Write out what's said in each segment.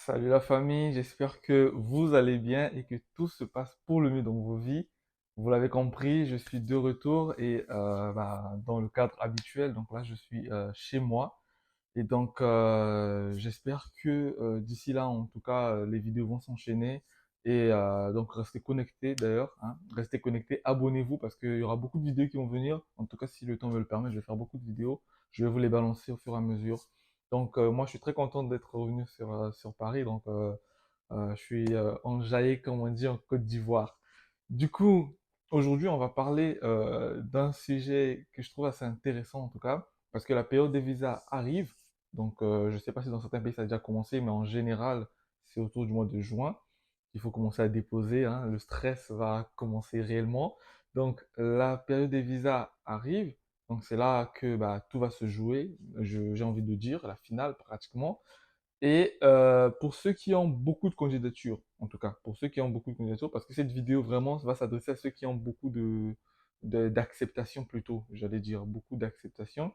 Salut la famille, j'espère que vous allez bien et que tout se passe pour le mieux dans vos vies. Vous l'avez compris, je suis de retour et dans le cadre habituel. Donc là, je suis chez moi et donc j'espère que d'ici là, en tout cas, les vidéos vont s'enchaîner et donc restez connectés d'ailleurs, hein. Restez connectés, abonnez-vous parce qu'il y aura beaucoup de vidéos qui vont venir. En tout cas, si le temps me le permet, je vais faire beaucoup de vidéos. Je vais vous les balancer au fur et à mesure. Donc moi, je suis très content d'être revenu sur Paris. Donc je suis enjaillé, comme on dit, en Côte d'Ivoire. Du coup, aujourd'hui, on va parler d'un sujet que je trouve assez intéressant en tout cas, parce que la période des visas arrive. Donc je ne sais pas si dans certains pays ça a déjà commencé, mais en général, c'est autour du mois de juin qu'il faut commencer à déposer, hein. Le stress va commencer réellement. Donc la période des visas arrive. Donc c'est là que tout va se jouer, j'ai envie de dire, la finale pratiquement. Et pour ceux qui ont beaucoup de candidatures, en tout cas, pour ceux qui ont beaucoup de candidatures, parce que cette vidéo vraiment va s'adresser à ceux qui ont beaucoup d'acceptation plutôt, j'allais dire, beaucoup d'acceptation.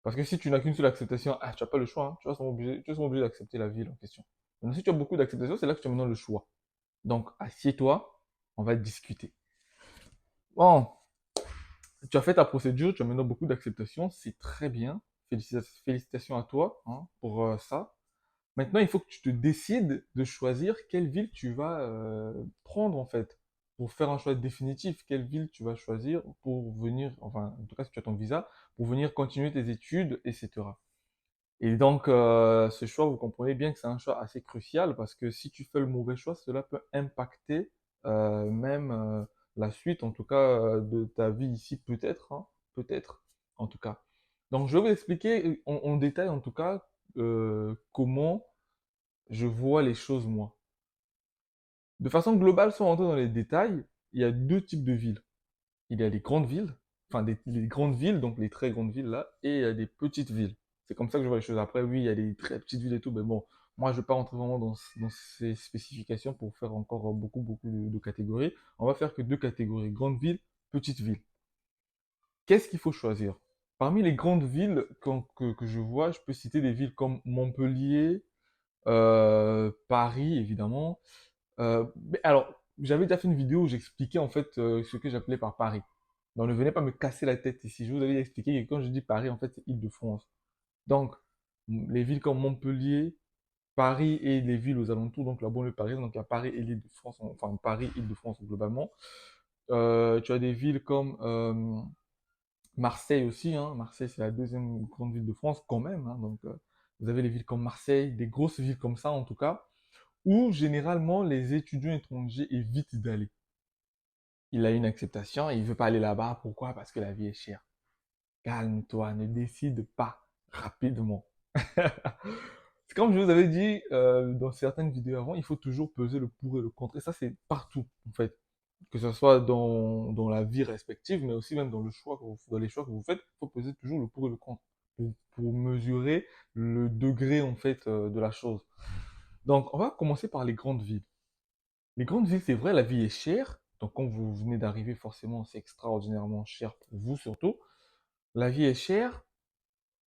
Parce que si tu n'as qu'une seule acceptation, tu n'as pas le choix, hein. Tu vas être obligé d'accepter la ville en question. Donc si tu as beaucoup d'acceptation, c'est là que tu as maintenant le choix. Donc assieds-toi, on va discuter. Bon, tu as fait ta procédure, tu as maintenant beaucoup d'acceptation, c'est très bien. Félicitations à toi, hein, pour ça. Maintenant, il faut que tu te décides de choisir quelle ville tu vas prendre en fait, pour faire un choix définitif. Quelle ville tu vas choisir pour venir, enfin, en tout cas, si tu as ton visa, pour venir continuer tes études, etc. Et donc, ce choix, vous comprenez bien que c'est un choix assez crucial parce que si tu fais le mauvais choix, cela peut impacter même la suite, en tout cas, de ta vie ici, peut-être, hein, peut-être, en tout cas. Donc, je vais vous expliquer en détail, en tout cas, comment je vois les choses moi. De façon globale, sans rentrer dans les détails, il y a deux types de villes. Il y a les grandes villes, enfin les grandes villes, donc les très grandes villes là, et il y a des petites villes. C'est comme ça que je vois les choses. Après, oui, il y a des très petites villes et tout, mais bon, moi je ne vais pas rentrer vraiment dans ces spécifications pour faire encore beaucoup de catégories. On va faire que deux catégories, grandes villes, petites villes. Qu'est-ce qu'il faut choisir? Parmi les grandes villes que je vois, je peux citer des villes comme Montpellier, Paris évidemment. Mais alors, j'avais déjà fait une vidéo où j'expliquais en fait ce que j'appelais par Paris. Donc ne venez pas me casser la tête ici. Je vous avais expliqué que quand je dis Paris, en fait, c'est Île-de-France. Donc, les villes comme Montpellier, Paris et les villes aux alentours, donc la banlieue parisienne, donc il y a Paris et l'Île-de-France, enfin Paris, Île-de-France globalement. Tu as des villes comme Marseille aussi, hein. Marseille, c'est la deuxième grande ville de France quand même, hein. Donc, vous avez les villes comme Marseille, des grosses villes comme ça en tout cas, où généralement les étudiants étrangers évitent d'aller. Il a une acceptation et il veut pas aller là-bas. Pourquoi? Parce que la vie est chère. Calme-toi, ne décide pas rapidement. C'est comme je vous avais dit dans certaines vidéos avant, il faut toujours peser le pour et le contre. Et ça, c'est partout, en fait. Que ce soit dans la vie respective, mais aussi même dans dans les choix que vous faites, il faut peser toujours le pour et le contre pour mesurer le degré, en fait, de la chose. Donc, on va commencer par les grandes villes. Les grandes villes, c'est vrai, la vie est chère. Donc, quand vous venez d'arriver, forcément, c'est extraordinairement cher pour vous surtout. La vie est chère.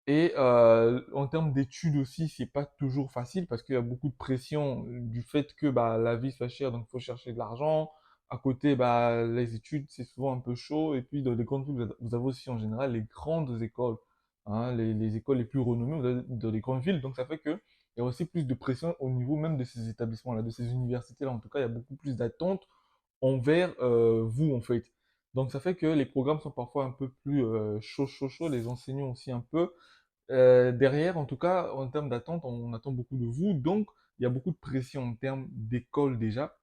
Et en termes d'études aussi, c'est pas toujours facile parce qu'il y a beaucoup de pression du fait que la vie soit chère, donc il faut chercher de l'argent. À côté, les études, c'est souvent un peu chaud. Et puis, dans les grandes villes, vous avez aussi en général les grandes écoles, hein, les écoles les plus renommées vous avez dans les grandes villes. Donc, ça fait que il y a aussi plus de pression au niveau même de ces établissements-là, de ces universités-là. En tout cas, il y a beaucoup plus d'attentes envers vous, en fait. Donc, ça fait que les programmes sont parfois un peu plus chauds. Les enseignants aussi un peu. Derrière, en tout cas, en termes d'attente, on attend beaucoup de vous. Donc, il y a beaucoup de pression en termes d'école déjà,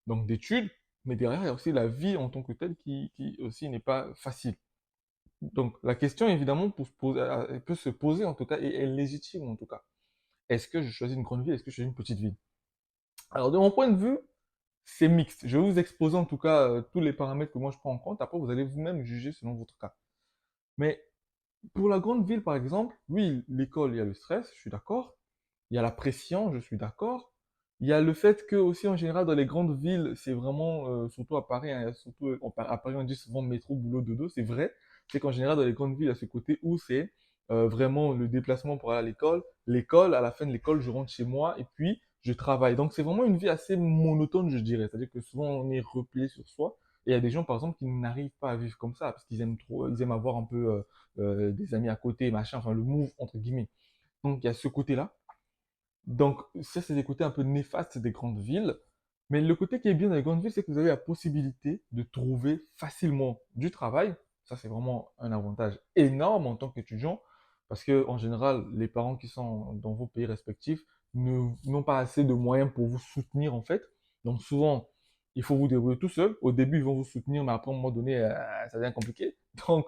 donc d'études. Mais derrière, il y a aussi la vie en tant que telle qui aussi n'est pas facile. Donc, la question, évidemment, pour se poser, elle peut se poser en tout cas, et est légitime en tout cas. Est-ce que je choisis une grande ville? Est-ce que je choisis une petite ville? Alors, de mon point de vue, c'est mixte. Je vais vous exposer en tout cas tous les paramètres que moi je prends en compte. Après, vous allez vous-même juger selon votre cas. Mais pour la grande ville, par exemple, oui, l'école, il y a le stress, je suis d'accord. Il y a la pression, je suis d'accord. Il y a le fait que aussi en général dans les grandes villes, c'est vraiment, surtout à Paris, hein, surtout à Paris on dit souvent métro, boulot, dodo, c'est vrai. C'est qu'en général dans les grandes villes, il y a ce côté où c'est vraiment le déplacement pour aller à l'école. L'école, à la fin de l'école, je rentre chez moi et puis je travaille. Donc c'est vraiment une vie assez monotone, je dirais. C'est-à-dire que souvent on est replié sur soi. Et il y a des gens, par exemple, qui n'arrivent pas à vivre comme ça parce qu'ils aiment trop, ils aiment avoir un peu des amis à côté, machin, enfin le move entre guillemets. Donc il y a ce côté-là. Donc, ça, c'est des côtés un peu néfastes des grandes villes. Mais le côté qui est bien dans les grandes villes, c'est que vous avez la possibilité de trouver facilement du travail. Ça, c'est vraiment un avantage énorme en tant qu'étudiant, parce que en général, les parents qui sont dans vos pays respectifs n'ont pas assez de moyens pour vous soutenir, en fait. Donc, souvent, il faut vous débrouiller tout seul. Au début, ils vont vous soutenir, mais après, à un moment donné, ça devient compliqué. Donc,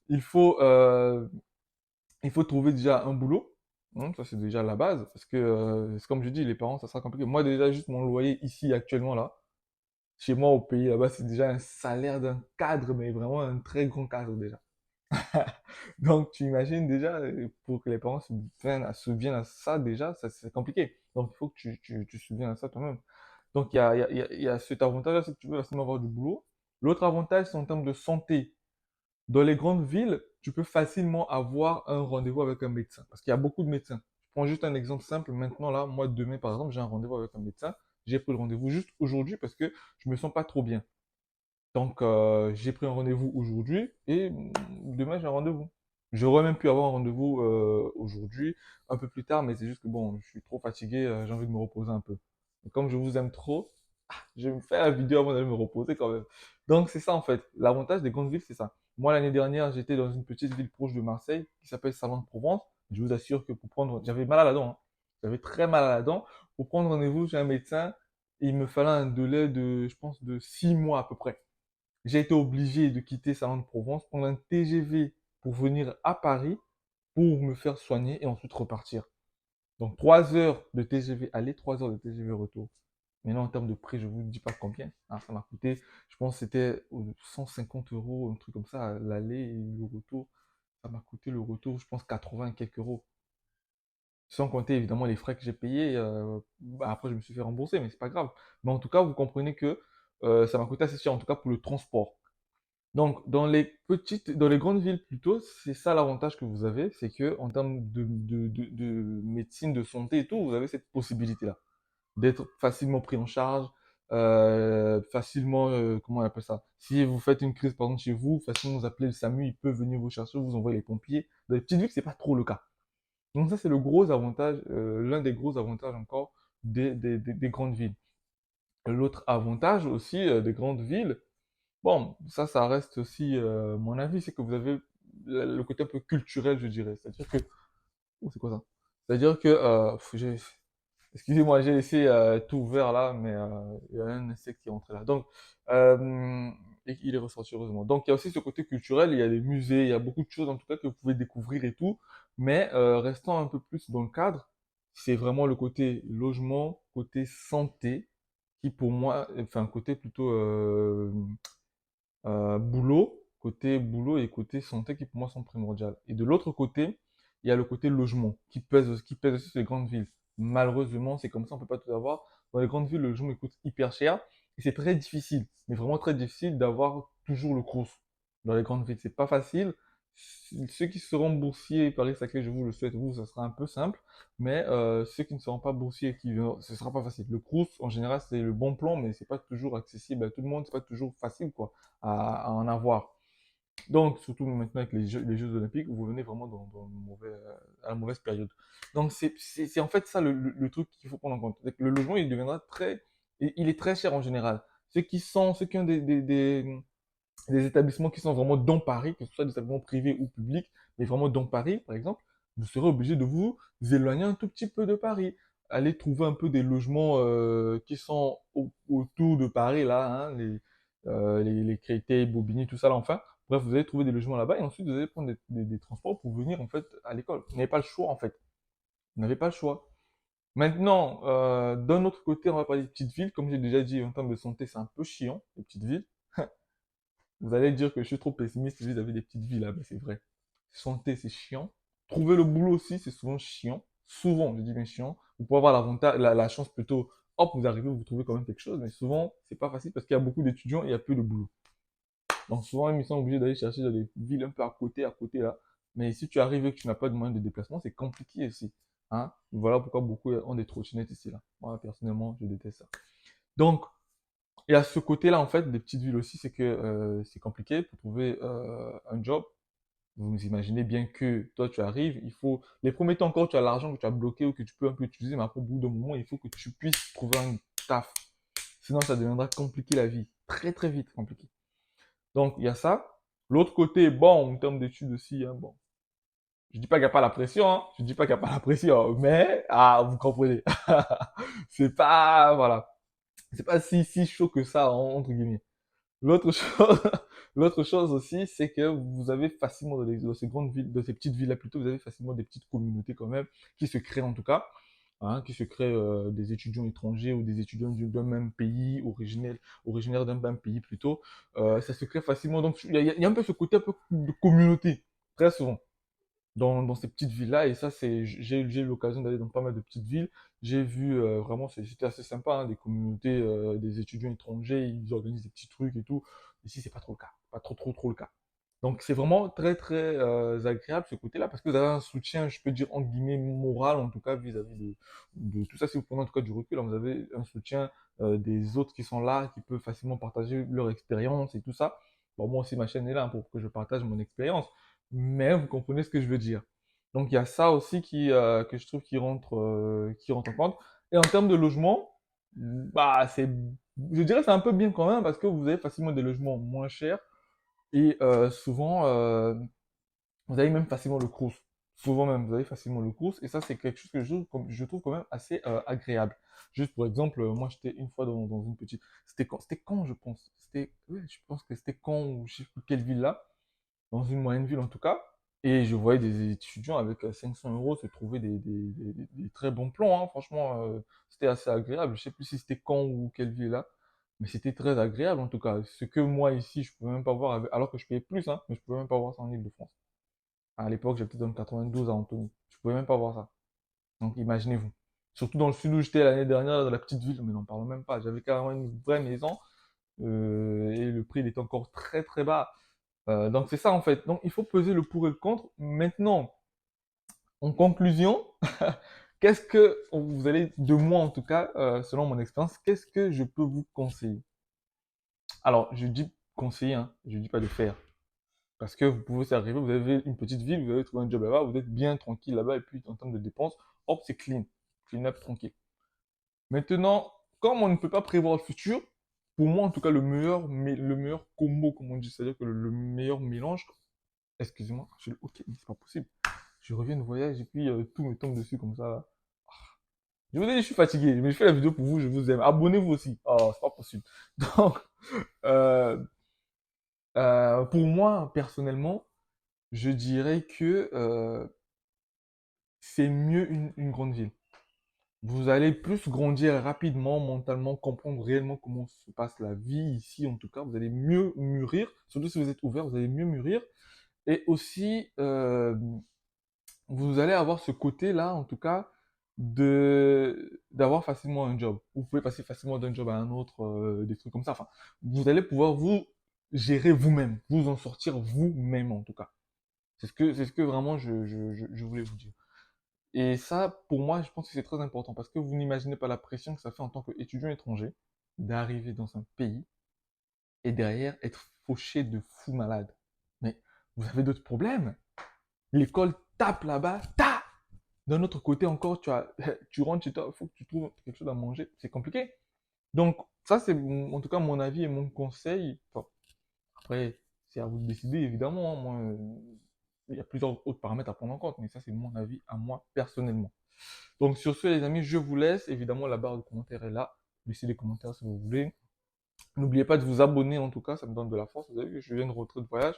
il faut, euh, il faut trouver déjà un boulot. Ça, c'est déjà la base. Parce que, c'est comme je dis, les parents, ça sera compliqué. Moi, déjà, juste mon loyer ici, actuellement, là, chez moi, au pays, là-bas, c'est déjà un salaire d'un cadre, mais vraiment un très grand cadre, déjà. Donc, tu imagines déjà, pour que les parents se souviennent à ça, déjà, ça, c'est compliqué. Donc, il faut que tu te souviennes à ça toi-même. Donc, il y a cet avantage-là, c'est que tu peux facilement avoir du boulot. L'autre avantage, c'est en termes de santé. Dans les grandes villes, tu peux facilement avoir un rendez-vous avec un médecin. Parce qu'il y a beaucoup de médecins. Je prends juste un exemple simple. Maintenant, là, moi, demain, par exemple, j'ai un rendez-vous avec un médecin. J'ai pris le rendez-vous juste aujourd'hui parce que je me sens pas trop bien. Donc, j'ai pris un rendez-vous aujourd'hui et demain, j'ai un rendez-vous. J'aurais même pu avoir un rendez-vous aujourd'hui, un peu plus tard, mais c'est juste que bon, je suis trop fatigué, j'ai envie de me reposer un peu. Et comme je vous aime trop, je vais me faire la vidéo avant d'aller me reposer quand même. Donc, c'est ça en fait. L'avantage des grandes villes, c'est ça. Moi, l'année dernière, j'étais dans une petite ville proche de Marseille qui s'appelle Salon-de-Provence. Je vous assure que pour prendre, j'avais mal à la dent, hein. J'avais très mal à la dent. Pour prendre rendez-vous chez un médecin, il me fallait un délai de, je pense, de 6 mois à peu près. J'ai été obligé de quitter Salon-de-Provence, prendre un TGV pour venir à Paris pour me faire soigner et ensuite repartir. Donc 3 heures de TGV aller, 3 heures de TGV retour. Maintenant, en termes de prix, je vous dis pas combien. Ah, ça m'a coûté, je pense que c'était 150 euros, un truc comme ça, l'aller et le retour. Ça m'a coûté le retour, je pense 80 et quelques euros. Sans compter évidemment les frais que j'ai payés. Après, je me suis fait rembourser, mais c'est pas grave. Mais en tout cas, vous comprenez que ça m'a coûté assez cher, en tout cas pour le transport. Donc, dans les grandes villes plutôt, c'est ça l'avantage que vous avez, c'est que en termes de médecine, de santé et tout, vous avez cette possibilité-là d'être facilement pris en charge, facilement, comment on appelle ça? Si vous faites une crise, par exemple, chez vous, facilement vous appelez le SAMU, il peut venir vous chercher, vous envoyer les pompiers. Dans les petites villes, c'est pas trop le cas. Donc ça, c'est le gros avantage, l'un des gros avantages encore des grandes villes. L'autre avantage aussi des grandes villes, bon, ça reste aussi mon avis, c'est que vous avez le côté un peu culturel, je dirais. C'est-à-dire que, oh, c'est quoi ça? C'est-à-dire que, excusez-moi, j'ai laissé tout ouvert là, mais il y a un insecte qui est entré là. Donc, euh, et il est ressorti heureusement. Donc, il y a aussi ce côté culturel, il y a des musées, il y a beaucoup de choses en tout cas que vous pouvez découvrir et tout. Mais restant un peu plus dans le cadre, c'est vraiment le côté logement, côté santé, qui pour moi, enfin, côté plutôt côté boulot et côté santé qui pour moi sont primordiales. Et de l'autre côté, il y a le côté logement qui pèse aussi sur les grandes villes. Malheureusement, c'est comme ça, on peut pas tout avoir. Dans les grandes villes, le logement il coûte hyper cher et c'est très difficile, mais vraiment très difficile d'avoir toujours le crous. Dans les grandes villes, c'est pas facile. Ceux qui seront boursiers, Paris Saclay, je vous le souhaite, vous, ça sera un peu simple, mais ceux qui ne seront pas boursiers, ce sera pas facile. Le crous, en général, c'est le bon plan, mais c'est pas toujours accessible à tout le monde, c'est pas toujours facile, quoi à en avoir. Donc, surtout maintenant avec les Jeux Olympiques, vous venez vraiment à la mauvaise période. Donc, c'est en fait ça le truc qu'il faut prendre en compte. C'est que le logement, il deviendra il est très cher en général. Ceux qui ont des établissements qui sont vraiment dans Paris, que ce soit des établissements privés ou publics, mais vraiment dans Paris, par exemple, vous serez obligé de vous éloigner un tout petit peu de Paris. Aller trouver un peu des logements qui sont autour de Paris, là, hein, les Créteil, Bobigny, tout ça, là, enfin. Bref, vous allez trouver des logements là-bas et ensuite vous allez prendre des transports pour venir en fait à l'école. Vous n'avez pas le choix en fait. Vous n'avez pas le choix. Maintenant, d'un autre côté, on va parler des petites villes. Comme j'ai déjà dit, en termes de santé, c'est un peu chiant, les petites villes. Vous allez dire que je suis trop pessimiste vis-à-vis des petites villes, là, mais c'est vrai. Santé, c'est chiant. Trouver le boulot aussi, c'est souvent chiant. Souvent, je dis bien chiant. Vous pouvez avoir l'avantage, la chance plutôt, hop, vous arrivez, vous trouvez quand même quelque chose, mais souvent, c'est pas facile parce qu'il y a beaucoup d'étudiants et il y a peu de boulot. Donc souvent, ils sont obligés d'aller chercher dans des villes un peu à côté là. Mais si tu arrives et que tu n'as pas de moyen de déplacement, c'est compliqué aussi. Hein? Voilà pourquoi beaucoup ont des trottinettes ici, là. Moi, personnellement, je déteste ça. Donc, il y a ce côté-là, en fait, des petites villes aussi, c'est que c'est compliqué pour trouver un job. Vous imaginez bien que toi, tu arrives, il faut... Les premiers temps encore, tu as l'argent que tu as bloqué ou que tu peux un peu utiliser, mais après, au bout d'un moment, il faut que tu puisses trouver un taf. Sinon, ça deviendra compliqué la vie. Très, très vite compliqué. Donc, il y a ça. L'autre côté, bon, en termes d'études aussi, hein, bon. Je dis pas qu'il n'y a pas la pression, hein. Je dis pas qu'il n'y a pas la pression, mais, ah, vous comprenez. C'est pas, voilà. C'est pas si chaud que ça, entre guillemets. L'autre chose, l'autre chose aussi, c'est que vous avez facilement dans ces grandes villes, dans ces petites villes-là plutôt, vous avez facilement des petites communautés quand même qui se créent en tout cas, hein, qui se créent des étudiants étrangers ou des étudiants d'un même pays, originaires d'un même pays plutôt. Ça se crée facilement. Donc il y a un peu ce côté un peu de communauté, très souvent dans ces petites villes-là. Et ça, j'ai eu l'occasion d'aller dans pas mal de petites villes. J'ai vu vraiment, c'était assez sympa, hein, des communautés, des étudiants étrangers, ils organisent des petits trucs et tout. Ici, c'est pas trop le cas, pas trop le cas. Donc, c'est vraiment très, très agréable ce côté-là parce que vous avez un soutien, je peux dire, entre guillemets, moral, en tout cas, vis-à-vis de tout ça. Si vous prenez en tout cas du recul, hein, vous avez un soutien des autres qui sont là, qui peuvent facilement partager leur expérience et tout ça. Bon, moi aussi, ma chaîne est là, hein, pour que je partage mon expérience, mais vous comprenez ce que je veux dire. Donc il y a ça aussi que je trouve qui rentre en compte. Et en termes de logement, bah je dirais que c'est un peu bien quand même parce que vous avez facilement des logements moins chers et souvent vous avez même facilement le Crous. Souvent même vous avez facilement le Crous et ça c'est quelque chose que je trouve quand même assez agréable. Juste pour exemple, moi j'étais une fois dans une petite, c'était quand je pense, ouais, je pense que c'était quand ou je sais plus quelle ville là dans une moyenne ville en tout cas. Et je voyais des étudiants avec 500 euros se trouver des très bons plans, hein. Franchement, c'était assez agréable. Je sais plus si c'était Caen ou quelle ville là, mais c'était très agréable en tout cas. Ce que moi ici, je pouvais même pas voir, alors que je payais plus, hein, mais je pouvais même pas voir ça en Ile-de-France. À l'époque, j'étais dans le 92 à Antony. Je pouvais même pas voir ça. Donc imaginez-vous. Surtout dans le sud où j'étais l'année dernière, dans la petite ville, mais n'en parlons même pas. J'avais carrément une vraie maison et le prix il était encore très très bas. Donc c'est ça en fait. Donc il faut peser le pour et le contre. Maintenant, en conclusion, qu'est-ce que vous allez, de moi en tout cas, selon mon expérience, qu'est-ce que je peux vous conseiller? Alors, je dis conseiller, hein, je dis pas de faire. Parce que vous pouvez arriver, vous avez une petite ville, vous avez trouvé un job là-bas, vous êtes bien tranquille là-bas, et puis en termes de dépenses, hop, c'est clean. Clean up, tranquille. Maintenant, comme on ne peut pas prévoir le futur, pour moi en tout cas, le meilleur combo, comme on dit, c'est-à-dire que le meilleur mélange, excusez-moi, ok, mais c'est pas possible. Je reviens de voyage et puis tout me tombe dessus comme ça, là. Je vous ai dit, je suis fatigué, mais je fais la vidéo pour vous, je vous aime. Abonnez-vous aussi. Oh, c'est pas possible. Donc, euh, pour moi, personnellement, je dirais que c'est mieux une grande ville. Vous allez plus grandir rapidement, mentalement, comprendre réellement comment se passe la vie ici, en tout cas. Vous allez mieux mûrir, surtout si vous êtes ouvert, vous allez mieux mûrir. Et aussi, vous allez avoir ce côté-là, en tout cas, d'avoir facilement un job. Vous pouvez passer facilement d'un job à un autre, des trucs comme ça. Enfin, vous allez pouvoir vous gérer vous-même, vous en sortir vous-même, en tout cas. C'est ce que vraiment je voulais vous dire. Et ça, pour moi, je pense que c'est très important parce que vous n'imaginez pas la pression que ça fait en tant qu'étudiant étranger d'arriver dans un pays et derrière être fauché de fou malade. Mais vous avez d'autres problèmes. L'école tape là-bas, ta. D'un autre côté encore, tu rentres chez toi, il faut que tu trouves quelque chose à manger. C'est compliqué. Donc, ça, c'est en tout cas mon avis et mon conseil. Enfin, après, c'est à vous de décider, évidemment, hein. Moi, il y a plusieurs autres paramètres à prendre en compte, mais ça, c'est mon avis à moi personnellement. Donc, sur ce, les amis, je vous laisse. Évidemment, la barre de commentaires est là. Laissez les commentaires si vous voulez. N'oubliez pas de vous abonner, en tout cas, ça me donne de la force. Vous avez vu, je viens de rentrer de voyage.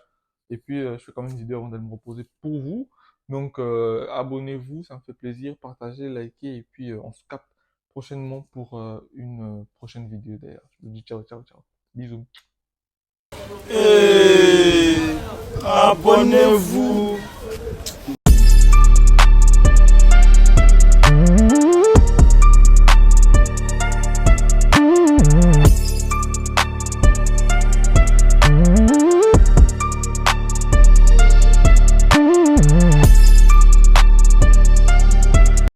Et puis, je fais quand même une vidéo avant d'aller me reposer pour vous. Donc, abonnez-vous, ça me fait plaisir. Partagez, likez. Et puis, on se capte prochainement pour une prochaine vidéo d'ailleurs. Je vous dis ciao, ciao, ciao. Bisous. Et abonnez-vous.